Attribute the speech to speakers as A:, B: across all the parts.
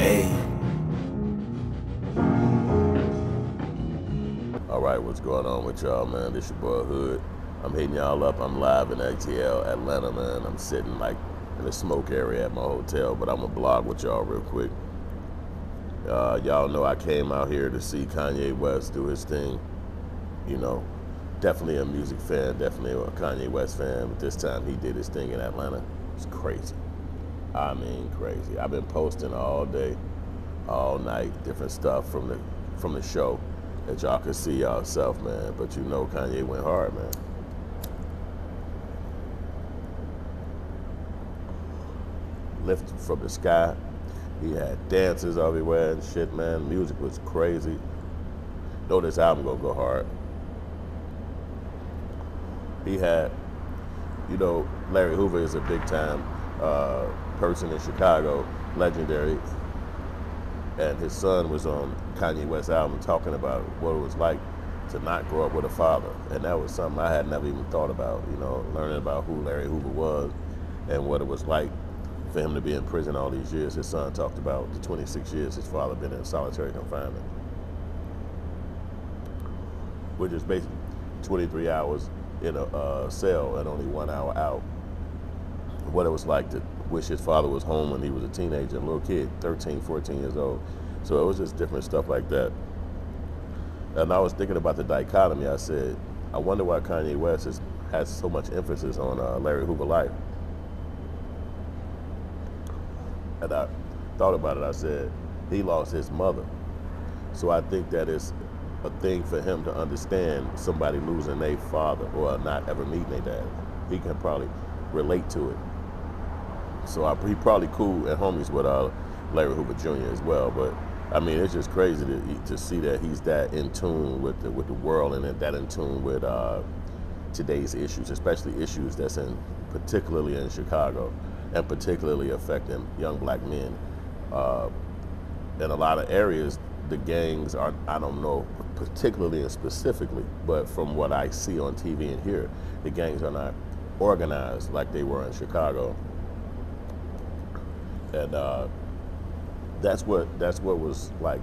A: Hey.
B: All right, what's going on with y'all, man? This your boy Hood. I'm hitting y'all up. I'm live in ATL, Atlanta, man. I'm sitting like in the smoke area at my hotel, but I'm gonna blog with y'all real quick. Y'all know I came out here to see Kanye West do his thing. You know, definitely a music fan, definitely a Kanye West fan, but this time he did his thing in Atlanta. It's crazy. I mean, crazy. I've been posting all day, all night, different stuff from the show that y'all can see yourself, man. But you know Kanye went hard, man. Lifted from the sky. He had dancers everywhere and shit, man. Music was crazy. Know this album gonna go hard. He had, you know, Larry Hoover is a big time person in Chicago, legendary. And his son was on Kanye West's album talking about what it was like to not grow up with a father. And that was something I had never even thought about, you know, learning about who Larry Hoover was and what it was like for him to be in prison all these years. His son talked about the 26 years his father been in solitary confinement, which is basically 23 hours in a cell and only 1 hour out. What it was like to wish his father was home when he was a teenager, a little kid, 13, 14 years old. So it was just different stuff like that. And I was thinking about the dichotomy. I said, I wonder why Kanye West has so much emphasis on Larry Hoover life. And I thought about it. I said, he lost his mother. So I think that it's a thing for him to understand somebody losing their father or not ever meeting their dad. He can probably relate to it. So he probably cool and homies with Larry Hoover Jr. as well. But I mean, it's just crazy to see that he's that in tune with the world and that in tune with today's issues, especially issues that's particularly in Chicago and particularly affecting young black men. In a lot of areas, the gangs are, I don't know particularly and specifically, but from what I see on TV and hear, the gangs are not organized like they were in Chicago. And that's what was like.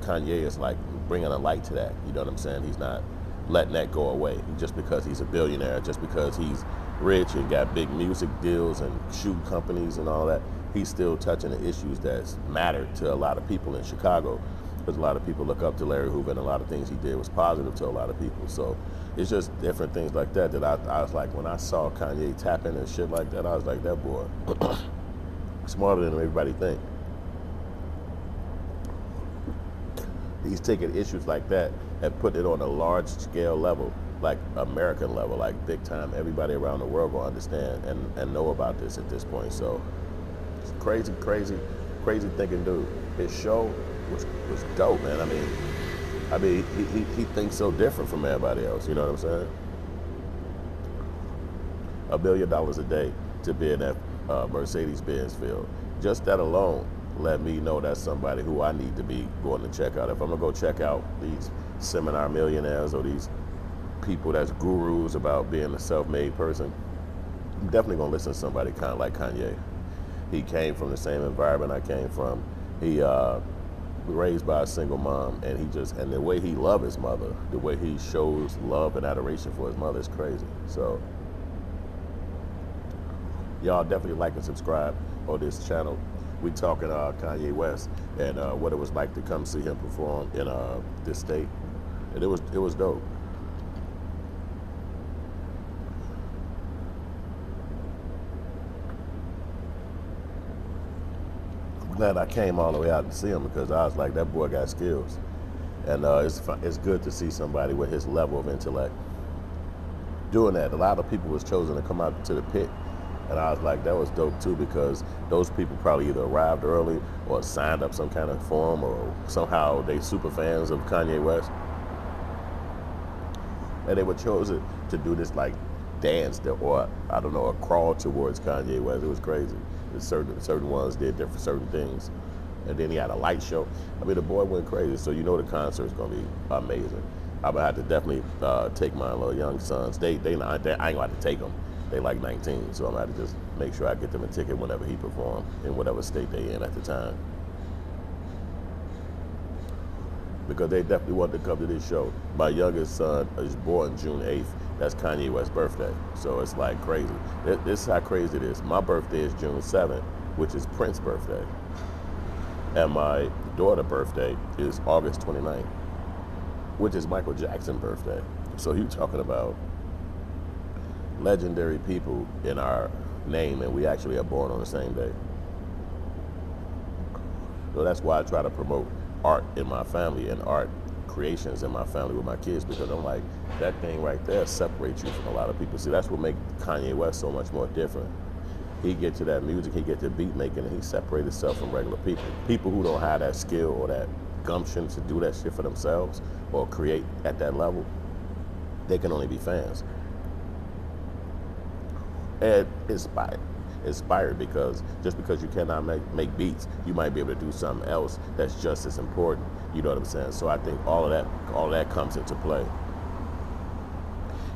B: Kanye is like bringing a light to that. You know what I'm saying? He's not letting that go away just because he's a billionaire, just because he's rich and got big music deals and shoe companies and all that. He's still touching the issues that matter to a lot of people in Chicago, because a lot of people look up to Larry Hoover and a lot of things he did was positive to a lot of people. So it's just different things like that I was like, when I saw Kanye tapping and shit like that, I was like, that boy smarter than everybody think. He's taking issues like that and putting it on a large scale level, like American level, like big time. Everybody around the world will understand and know about this at this point. So it's crazy thinking dude. His show was dope, man. I mean, he thinks so different from everybody else. You know what I'm saying? $1 billion a day to be in that Mercedes-Benz field. Just that alone let me know that's somebody who I need to be going to check out. If I'm gonna go check out these seminar millionaires or these people that's gurus about being a self-made person, I'm definitely gonna listen to somebody kind of like Kanye. He came from the same environment I came from. He was raised by a single mom, and the way he loved his mother, the way he shows love and adoration for his mother is crazy. So y'all definitely like and subscribe on this channel. We talking Kanye West and what it was like to come see him perform in this state, and it was dope. I'm glad I came all the way out to see him, because I was like, that boy got skills, and it's good to see somebody with his level of intellect doing that. A lot of people was chosen to come out to the pit. And I was like, that was dope too, because those people probably either arrived early or signed up some kind of form, or somehow they super fans of Kanye West. And they were chosen to do this like dance or I don't know, a crawl towards Kanye West. It was crazy. Certain ones did different certain things. And then he had a light show. I mean, the boy went crazy. So you know the concert's gonna be amazing. I'm gonna have to definitely take my little young sons. I ain't gonna have to take them. They like 19, so I'm gonna have to just make sure I get them a ticket whenever he performs in whatever state they in at the time. because they definitely wanted to come to this show. My youngest son is born June 8th. That's Kanye West's birthday. So it's like crazy. This is how crazy it is. My birthday is June 7th, which is Prince's birthday. And my daughter's birthday is August 29th, which is Michael Jackson's birthday. So you're talking about legendary people in our name, and we actually are born on the same day. So that's why I try to promote art in my family and art creations in my family with my kids, because I'm like, that thing right there separates you from a lot of people. See, that's what makes Kanye West so much more different. He get to that music, he get to beat making, and he separate himself from regular people. People who don't have that skill or that gumption to do that shit for themselves or create at that level, they can only be fans. And inspired because just because you cannot make beats, you might be able to do something else that's just as important. You know what I'm saying? So I think all of that comes into play.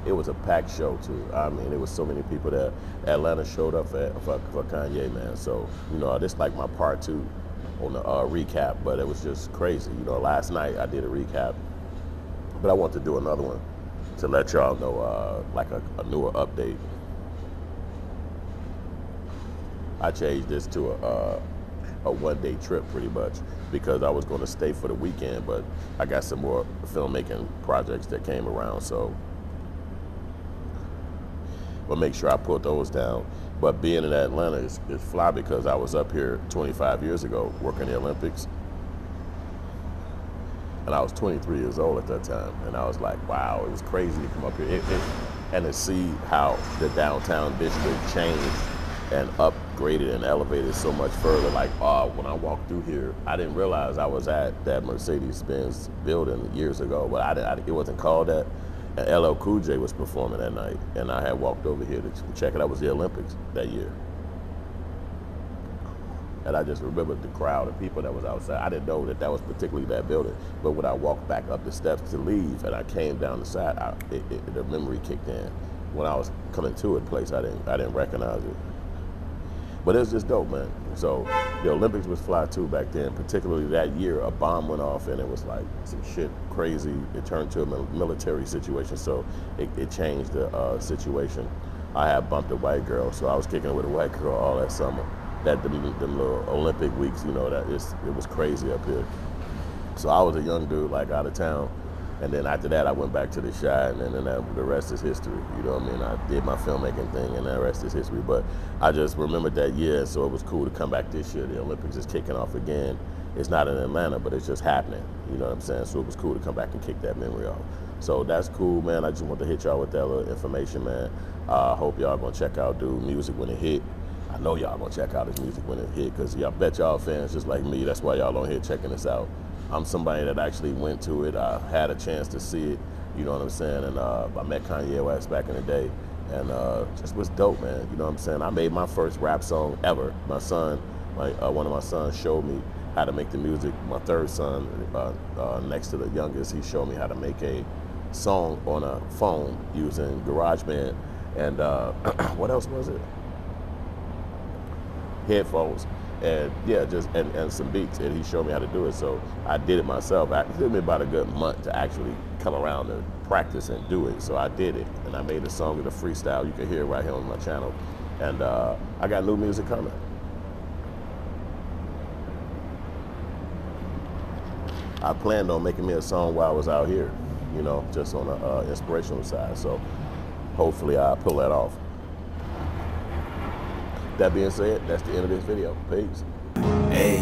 B: It was a packed show too. I mean, there was so many people there. Atlanta showed up for Kanye, man. So, you know, this like my part 2 on the recap, but it was just crazy. You know, last night I did a recap, but I want to do another one to let y'all know like a newer update. I changed this to a one-day trip pretty much because I was going to stay for the weekend, but I got some more filmmaking projects that came around, so we'll make sure I put those down. But being in Atlanta is fly because I was up here 25 years ago working the Olympics, and I was 23 years old at that time, and I was like, wow, it was crazy to come up here and to see how the downtown district changed and upgraded and elevated so much further. Like, when I walked through here, I didn't realize I was at that Mercedes-Benz building years ago, but it wasn't called that. And LL Cool J was performing that night, and I had walked over here to check it out. It was the Olympics that year. And I just remembered the crowd of people that was outside. I didn't know that was particularly that building, but when I walked back up the steps to leave and I came down the side, the memory kicked in. When I was coming to a place, I didn't recognize it. But it was just dope, man. So the Olympics was fly too back then, particularly that year. A bomb went off and it was like some shit crazy. It turned to a military situation, so it changed the situation. I had bumped a white girl, so I was kicking it with a white girl all that summer. Them little Olympic weeks, you know, it was crazy up here. So I was a young dude, like out of town. And then after that, I went back to the Chi, and then the rest is history. You know what I mean? I did my filmmaking thing, and the rest is history. But I just remembered that year, so it was cool to come back this year. The Olympics is kicking off again. It's not in Atlanta, but it's just happening. You know what I'm saying? So it was cool to come back and kick that memory off. So that's cool, man. I just want to hit y'all with that little information, man. I hope y'all gonna check out Dude music when it hit. I know y'all gonna check out his music when it hit, because y'all bet y'all fans just like me. That's why y'all on here checking this out. I'm somebody that actually went to it. I had a chance to see it, you know what I'm saying? And I met Kanye West back in the day, and just was dope, man. You know what I'm saying? I made my first rap song ever. My son, one of my sons showed me how to make the music. My third son, next to the youngest, he showed me how to make a song on a phone using GarageBand. And what else was it? Headphones. And yeah, just and some beats, and he showed me how to do it. So I did it myself. It took me about a good month to actually come around and practice and do it. So I did it, and I made a song with a freestyle. You can hear it right here on my channel. And I got new music coming. I planned on making me a song while I was out here, you know, just on the inspirational side. So hopefully I'll pull that off. That being said, that's the end of this video. Peace.
A: Hey.